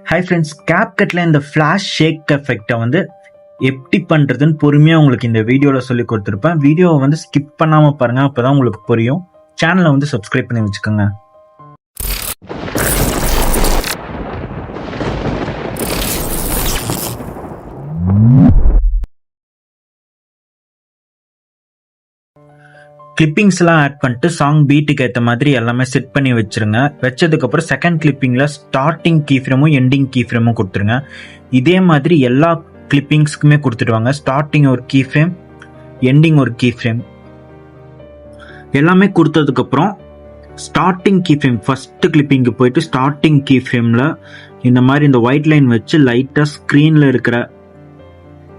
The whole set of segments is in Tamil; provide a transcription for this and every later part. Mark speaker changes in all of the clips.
Speaker 1: ஹாய் ஃப்ரெண்ட்ஸ், CapCutல இந்த ஃப்ளாஷ் ஷேக் எஃபெக்டை வந்து எப்படி பண்ணுறதுன்னு பொறுமையாக உங்களுக்கு இந்த வீடியோவில் சொல்லி கொடுத்துருப்பேன். வீடியோவை வந்து ஸ்கிப் பண்ணாமல் பாருங்கள், அப்போ தான் உங்களுக்கு புரியும். சேனலை வந்து சப்ஸ்கிரைப் பண்ணி வச்சுக்கோங்க. கிளிப்பிங்ஸ்லாம் ஆட் பண்ணிட்டு சாங் பீட்டுக்கு ஏற்ற மாதிரி எல்லாமே செட் பண்ணி வச்சுருங்க. வச்சதுக்கப்புறம் செகண்ட் கிளிப்பிங்கில் ஸ்டார்டிங் கீ ஃப்ரேமும் எண்டிங் கீ ஃப்ரேமும் கொடுத்துருங்க. இதே மாதிரி எல்லா கிளிப்பிங்ஸ்க்குமே கொடுத்துடுவாங்க. ஸ்டார்டிங் ஒரு கீ ஃப்ரேம், எண்டிங் ஒரு கீ ஃப்ரேம் எல்லாமே கொடுத்ததுக்கப்புறம் ஸ்டார்டிங் கீ ஃப்ரேம் ஃபஸ்ட்டு கிளிப்பிங்கு போயிட்டு ஸ்டார்டிங் கீ ஃப்ரேமில் இந்த மாதிரி இந்த ஒயிட் லைன் வச்சு லைட்டாக ஸ்க்ரீனில் இருக்கிற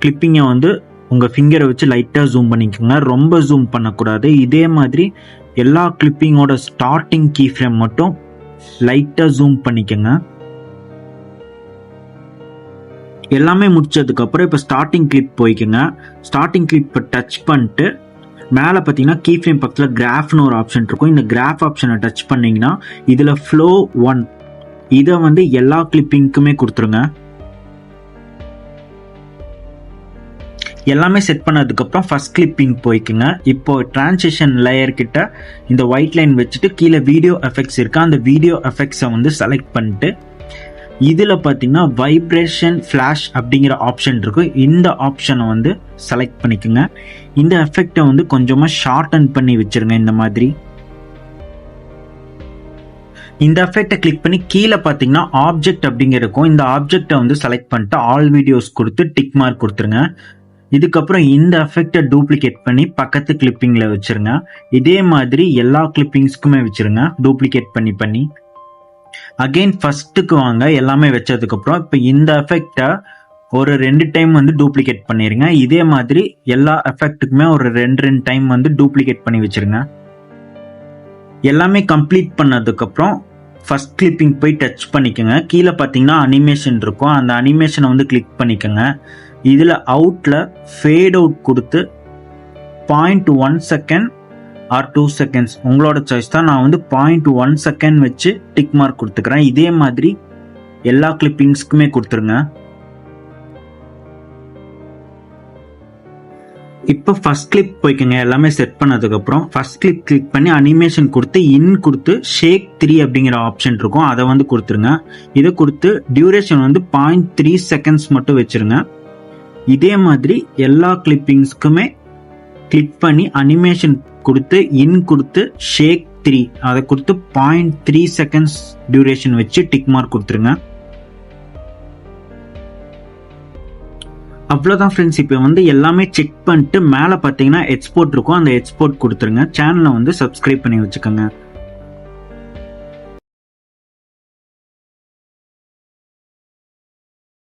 Speaker 1: கிளிப்பிங்கை வந்து உங்கள் ஃபிங்கரை வச்சு லைட்டாக ஜூம் பண்ணிக்கோங்க. ரொம்ப ஜூம் பண்ணக்கூடாது. இதே மாதிரி எல்லா கிளிப்பிங்கோட ஸ்டார்டிங் கீ ஃப்ரேம் மட்டும் லைட்டாக ஜூம் பண்ணிக்கோங்க. எல்லாமே முடிச்சதுக்கப்புறம் இப்போ ஸ்டார்டிங் கிளிப் போய்க்குங்க. ஸ்டார்டிங் கிளிப்பை டச் பண்ணிட்டு மேலே பார்த்தீங்கன்னா கீ ஃப்ரேம் பக்கத்தில் கிராஃப்னு ஒரு ஆப்ஷன் இருக்கும். இந்த கிராஃப் ஆப்ஷனை டச் பண்ணிங்கன்னா இதில் ஃப்ளோ 1 இதை வந்து எல்லா கிளிப்பிங்க்குமே கொடுத்துருங்க. எல்லாமே செட் பண்ணதுக்கப்புறம் ஃபர்ஸ்ட் கிளிப்பிங் போய்க்குங்க. இப்போ டிரான்சிஷன் லேயர் கிட்ட இந்த ஒயிட் லைன் வச்சுட்டு கீழே வீடியோ எஃபெக்ட்ஸ் இருக்கு. அந்த வீடியோ எஃபெக்ட்ஸை வந்து செலக்ட் பண்ணிட்டு இதில் பார்த்தீங்கன்னா வைப்ரேஷன் ஃப்ளாஷ் அப்படிங்கிற ஆப்ஷன் இருக்கு. இந்த ஆப்ஷனை வந்து செலக்ட் பண்ணிக்கோங்க. இந்த எஃபெக்டை வந்து கொஞ்சமாக ஷார்டன் பண்ணி வச்சிருங்க. இந்த மாதிரி இந்த எஃபெக்டை கிளிக் பண்ணி கீழே பார்த்தீங்கன்னா ஆப்ஜெக்ட் அப்படிங்கிற இருக்கும். இந்த ஆப்ஜெக்டை வந்து செலக்ட் பண்ணிட்டு ஆல் வீடியோஸ் கொடுத்து டிக் மார்க் கொடுத்துருங்க. இதுக்கப்புறம் இந்த எஃபெக்டை டூப்ளிகேட் பண்ணி பக்கத்து கிளிப்பிங்கில் வச்சுருங்க. இதே மாதிரி எல்லா கிளிப்பிங்ஸ்க்குமே வச்சுருங்க டூப்ளிகேட் பண்ணி அகெயின் ஃபர்ஸ்ட்டுக்கு வாங்க. எல்லாமே வச்சதுக்கப்புறம் இப்போ இந்த எஃபெக்டை ஒரு 2 டைம் வந்து டூப்ளிகேட் பண்ணிடுங்க. இதே மாதிரி எல்லா எஃபெக்ட்டுக்குமே ஒரு 2 டைம் வந்து டூப்ளிகேட் பண்ணி வச்சுருங்க. எல்லாமே கம்ப்ளீட் பண்ணதுக்கப்புறம் ஃபர்ஸ்ட் கிளிப்பிங் போய் டச் பண்ணிக்கோங்க. கீழே பார்த்தீங்கன்னா அனிமேஷன் இருக்கும். அந்த அனிமேஷனை வந்து கிளிக் பண்ணிக்கோங்க. இதில் அவுட்டில் ஃபேட் அவுட் கொடுத்து 0.1 செகண்ட் ஆர் 2 செகண்ட்ஸ் உங்களோட சாய்ஸ் தான். நான் வந்து 0.1 செகண்ட் வச்சு டிக் மார்க் கொடுத்துக்கிறேன். இதே மாதிரி எல்லா கிளிப்பிங்ஸ்க்குமே கொடுத்துருங்க. இப்போ ஃபர்ஸ்ட் கிளிப் போய்க்குங்க. எல்லாமே செட் பண்ணதுக்கப்புறம் ஃபர்ஸ்ட் கிளிப் கிளிக் பண்ணி அனிமேஷன் கொடுத்து கொடுத்து ஷேக் 3 அப்படிங்கிற ஆப்ஷன் இருக்கும். அதை வந்து கொடுத்துருங்க. இதை கொடுத்து டியூரேஷன் வந்து 0.3 செகண்ட்ஸ் மட்டும் வச்சுருங்க. இதே மாதிரி எல்லா கிளிப்பிங்ஸ்க்குமே கிளிக் பண்ணி அனிமேஷன் கொடுத்து கொடுத்து ஷேக் 3 அதை கொடுத்து 0.3 செகண்ட்ஸ் டியூரேஷன் வச்சு டிக் மார்க் கொடுத்துருங்க. அவ்வளோதான் ஃப்ரெண்ட்ஸ். இப்போ வந்து எல்லாமே செக் பண்ணிட்டு மேலே பார்த்தீங்கன்னா எக்ஸ்போர்ட் இருக்கும். அந்த எக்ஸ்போர்ட் கொடுத்துருங்க. சேனலை வந்து சப்ஸ்கிரைப் பண்ணி வச்சுக்கோங்க.